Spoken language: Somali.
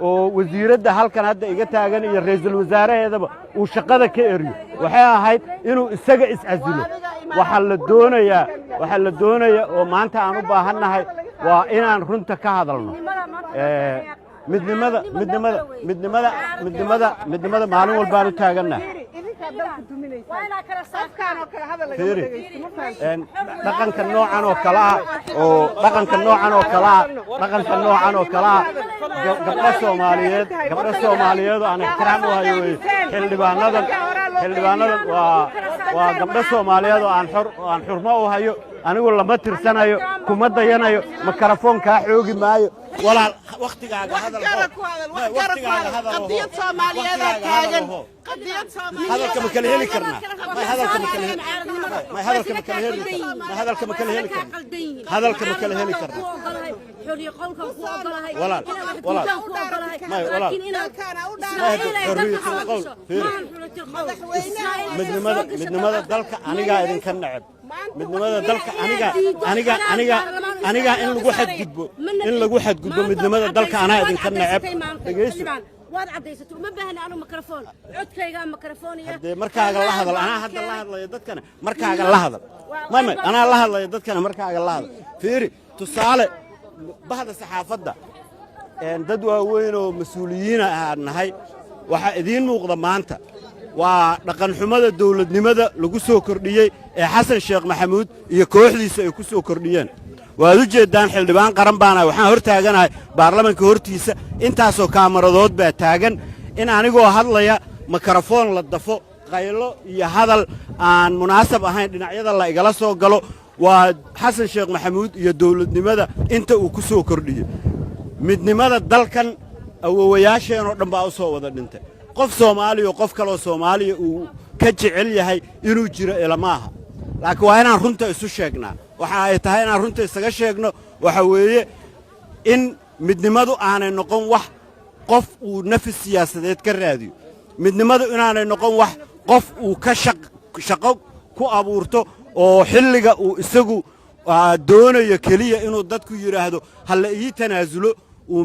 oo wasiiradda halkan hadda iga taagan iyo ra'iisul wasaaraheedaba uu shaqada ka eriyo waxay ahayd inuu isaga iscasilo waxa la doonayaa oo maanta aan u baahannahay waa inaan runta ka hadalno midnimada maalin walbaan u taagannahay dhaqanka noocan oo kale ah gabdho Soomaaliyeed oo aan ixtiraam u hayo way xildhibaanadan waa gabdho Soomaaliyeed oo aan xurmo u hayo anigu lama tirsanayo kuma dayanayo makarafoonka xoogi maayo walaal waqtigaaga hadal qadiyad Soomaaliyeed taagan qadiyad Soomaaliyeed hadalka ma kala heli karnaa hadalka ma kala heli karnaa حرية قولك وقولها ولا midnimada dalka aniga idin ka nacab midnimada dalka aniga in lagu xadgudbo midnimada dalka ana idin ka nacab dhageyso waad cadaysato uma baahna anu mikrofon codkayga mikrofon iyo hadee markaaga la hadal ana hadda la hadlayo dadkana markaaga la hadal ana la hadlayo dadkana markaaga la hadal fiiri tusaale bahda saxaafadda dad waaweyn oo mas'uuliyiin ah nahay waxa idin muuqda maanta waa dhaqan xumada dawladnimada lagu soo kordhiyay ee Xasan Sheekh Maxamuud iyo kooxdiisa ay ku soo kordhiyeen waad u jeedaan xildhibaan qaran baana waxaan hor taaganahay baarlamaanka hortiisa intaasoo kaamaradood baa taagan in anigoo hadlaya mikrofon la dafo qaylo iyo hadal aan munaasab ahayn dhinacyada la igala soo galo waa Xasan Sheekh Maxamuud iyo dawladnimada inta uu ku soo kordhiyay midnimada dalkan awowayaasheen oo dhan baa u soo wada dhintay qof Soomaali oo qof kale oo Soomaali uu ka jecel yahay inuu jiro ilmaha laakiin waa inaan runta isu sheegnaa waxa ay tahay inaan runta isaga sheegno waxa weeye in midnimadu aanay noqon wax qof uu nafis siyaasadeed ka raadiyo midnimadu inaanay noqon wax qof uu ka shaqo ku abuurto oo xilliga uu isagu doonayo kaliya inuu dadku yiraahdo hal ii tanaasulo uu